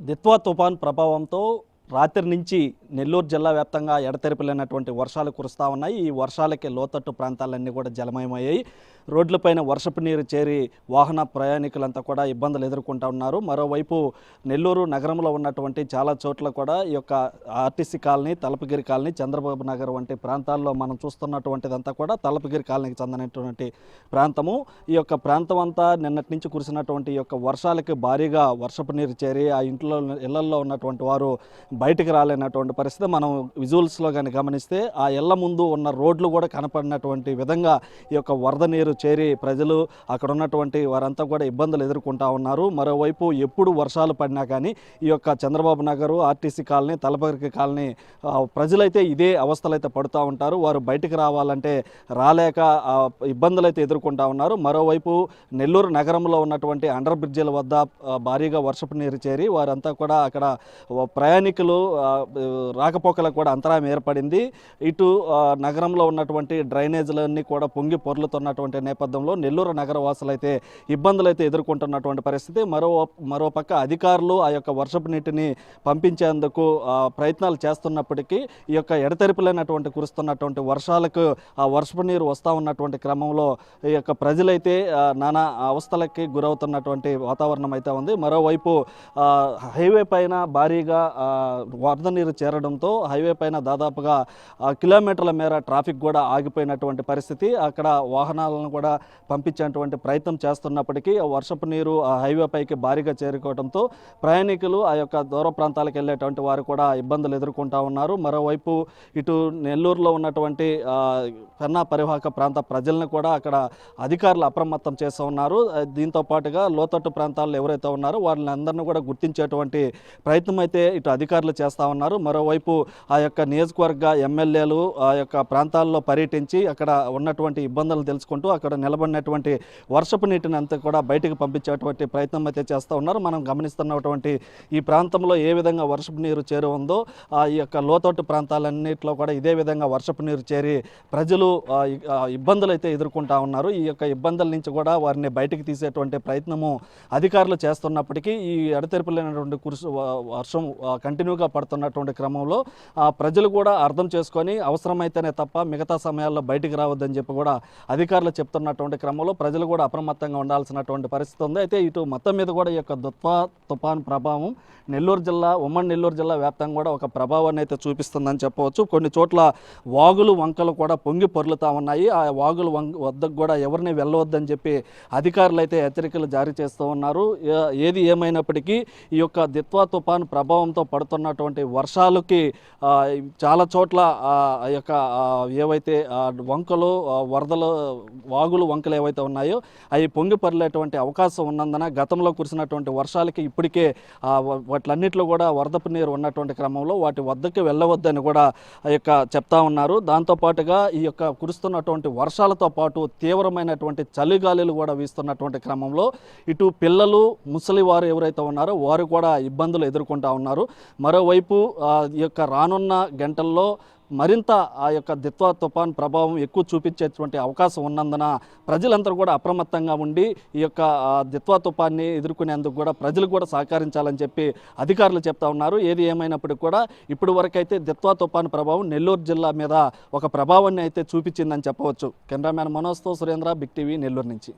దిత్వా తుఫాన్ ప్రభావంతో రాత్రి నుంచి నెల్లూరు జిల్లా వ్యాప్తంగా ఎడతెరిపిలేనటువంటి వర్షాలు కురుస్తూ ఉన్నాయి. ఈ వర్షాలకి లోతట్టు ప్రాంతాలన్నీ కూడా జలమయమయ్యాయి. రోడ్లపైన వర్షపు నీరు చేరి వాహన ప్రయాణికులంతా కూడా ఇబ్బందులు ఎదుర్కొంటూ ఉన్నారు. మరోవైపు నెల్లూరు నగరంలో ఉన్నటువంటి చాలా చోట్ల కూడా ఈ యొక్క RTC colony, Talapagiri colony, Chandrababu Nagar వంటి ప్రాంతాల్లో మనం చూస్తున్నటువంటిదంతా కూడా తలపగిరి కాలనీకి చెందినటువంటి ప్రాంతము. ఈ యొక్క ప్రాంతం అంతా నిన్నటి నుంచి కురిసినటువంటి ఈ యొక్క వర్షాలకి భారీగా వర్షపు నీరు చేరి ఆ ఇళ్లల్లో ఉన్నటువంటి వారు బయటికి రాలేనటువంటి పరిస్థితి. మనం విజువల్స్లో కానీ గమనిస్తే ఆ ఇళ్ల ముందు ఉన్న రోడ్లు కూడా కనపడినటువంటి విధంగా ఈ యొక్క వరద నీరు చేరి ప్రజలు అక్కడ ఉన్నటువంటి వారంతా కూడా ఇబ్బందులు ఎదుర్కొంటూ ఉన్నారు. మరోవైపు ఎప్పుడు వర్షాలు పడినా కానీ ఈ యొక్క Chandrababu Nagar, RTC colony, Talapagiri colony ప్రజలైతే ఇదే అవస్థలు అయితే పడుతూ ఉంటారు. వారు బయటికి రావాలంటే రాలేక ఇబ్బందులు అయితే ఎదుర్కొంటూ ఉన్నారు. మరోవైపు నెల్లూరు నగరంలో ఉన్నటువంటి అండర్ బ్రిడ్జిల వద్ద భారీగా వర్షపు నీరు చేరి వారంతా కూడా అక్కడ ప్రయాణికులు రాకపోకలకు కూడా అంతరాయం ఏర్పడింది. ఇటు నగరంలో ఉన్నటువంటి డ్రైనేజీలన్నీ కూడా పొంగి పొర్లుతున్నటువంటి నేపథ్యంలో నెల్లూరు నగర వాసులు అయితే ఇబ్బందులు అయితే ఎదుర్కొంటున్నటువంటి పరిస్థితి. మరోపక్క అధికారులు ఆ యొక్క వర్షపు నీటిని పంపించేందుకు ప్రయత్నాలు చేస్తున్నప్పటికీ ఈ యొక్క ఎడతెరిపిలేనటువంటి కురుస్తున్నటువంటి వర్షాలకు ఆ వర్షపు నీరు వస్తూ ఉన్నటువంటి క్రమంలో ఈ యొక్క ప్రజలైతే నానా అవస్థలకి గురవుతున్నటువంటి వాతావరణం అయితే ఉంది. మరోవైపు హైవే పైన భారీగా వరద నీరు చేరడంతో హైవే పైన దాదాపుగా కిలోమీటర్ల మేర ట్రాఫిక్ కూడా ఆగిపోయినటువంటి పరిస్థితి. అక్కడ వాహనాలను కూడా పంపించేటువంటి ప్రయత్నం చేస్తున్నప్పటికీ వర్షపు నీరు ఆ హైవే పైకి భారీగా చేరుకోవడంతో ప్రయాణికులు ఆ యొక్క దూర ప్రాంతాలకు వెళ్ళేటువంటి వారు కూడా ఇబ్బందులు ఎదుర్కొంటూ ఉన్నారు. మరోవైపు ఇటు నెల్లూరులో ఉన్నటువంటి పెన్నా పరివాహక ప్రాంత ప్రజలను కూడా అక్కడ అధికారులు అప్రమత్తం చేస్తూ ఉన్నారు. దీంతో పాటుగా లోతట్టు ప్రాంతాల్లో ఎవరైతే ఉన్నారో వాళ్ళని అందరినీ కూడా గుర్తించేటువంటి ప్రయత్నం అయితే ఇటు అధికారులు చేస్తూ ఉన్నారు. మరోవైపు ఆ యొక్క నియోజకవర్గ ఎమ్మెల్యేలు ఆ యొక్క ప్రాంతాల్లో పర్యటించి అక్కడ ఉన్నటువంటి ఇబ్బందులు తెలుసుకుంటూ అక్కడ నిలబడినటువంటి వర్షపు నీటిని అంతా కూడా బయటకు పంపించేటువంటి ప్రయత్నం అయితే చేస్తూ ఉన్నారు. మనం గమనిస్తున్నటువంటి ఈ ప్రాంతంలో ఏ విధంగా వర్షపు నీరు చేరి ఉందో ఈ యొక్క లోతట్టు ప్రాంతాలన్నింటిలో కూడా ఇదే విధంగా వర్షపు నీరు చేరి ప్రజలు ఇబ్బందులు అయితే ఎదుర్కొంటూ ఉన్నారు. ఈ యొక్క ఇబ్బందుల నుంచి కూడా వారిని బయటకు తీసేటువంటి ప్రయత్నము అధికారులు చేస్తున్నప్పటికీ ఈ ఎడతెరిపిలేనటువంటి వర్షం కంటిన్యూగా పడుతున్నటువంటి క్రమంలో ప్రజలు కూడా అర్థం చేసుకొని అవసరమైతేనే తప్ప మిగతా సమయాల్లో బయటికి రావద్దని చెప్పి కూడా అధికారులు చెప్తున్నటువంటి క్రమంలో ప్రజలు కూడా అప్రమత్తంగా ఉండాల్సినటువంటి పరిస్థితి ఉంది. అయితే ఇటు మొత్తం మీద కూడా ఈ యొక్క దిత్వా తుఫాన్ ప్రభావం నెల్లూరు జిల్లా, ఉమ్మడి నెల్లూరు జిల్లా వ్యాప్తంగా కూడా ఒక ప్రభావాన్ని అయితే చూపిస్తుందని చెప్పవచ్చు. కొన్ని చోట్ల వాగులు వంకలు కూడా పొంగి పొర్లుతూ ఉన్నాయి. ఆ వాగులు వద్దకు కూడా ఎవరిని వెళ్ళవద్దని చెప్పి అధికారులు అయితే హెచ్చరికలు జారీ చేస్తూ ఉన్నారు. ఏది ఏమైనప్పటికీ ఈ యొక్క దిత్వా తుఫాన్ ప్రభావంతో పడుతున్నటువంటి వర్షాలకి చాలా చోట్ల ఆ యొక్క ఏవైతే వంకలు, వరదలు, వాగులు, వంకలు ఏవైతే ఉన్నాయో అవి పొంగి పొర్లేటువంటి అవకాశం ఉన్నందున గతంలో కురిసినటువంటి వర్షాలకి ఇప్పటికే వాటిలన్నింటిలో కూడా వరదపు నీరు ఉన్నటువంటి క్రమంలో వాటి వద్దకు వెళ్ళవద్దని కూడా చెప్తా ఉన్నారు. దాంతోపాటుగా ఈ యొక్క కురుస్తున్నటువంటి వర్షాలతో పాటు తీవ్రమైనటువంటి చలిగాలులు కూడా వీస్తున్నటువంటి క్రమంలో ఇటు పిల్లలు, ముసలి వారు ఎవరైతే ఉన్నారో వారు కూడా ఇబ్బందులు ఎదుర్కొంటూ ఉన్నారు. మరోవైపు ఈ యొక్క రానున్న గంటల్లో మరింత ఆ యొక్క దిత్వా తుఫాన్ ప్రభావం ఎక్కువ చూపించేటువంటి అవకాశం ఉన్నందున ప్రజలందరూ కూడా అప్రమత్తంగా ఉండి ఈ యొక్క దిత్వా తుఫాన్ని ఎదుర్కొనేందుకు కూడా ప్రజలు కూడా సహకరించాలని చెప్పి అధికారులు చెప్తా ఉన్నారు. ఏది ఏమైనప్పటికీ కూడా ఇప్పటి వరకైతే దిత్వా తుఫాన్ ప్రభావం నెల్లూరు జిల్లా మీద ఒక ప్రభావాన్ని అయితే చూపించిందని చెప్పవచ్చు. కెమెరామ్యాన్ మనోజ్తో సురేంద్ర, బిగ్ టీవీ, నెల్లూరు నుంచి.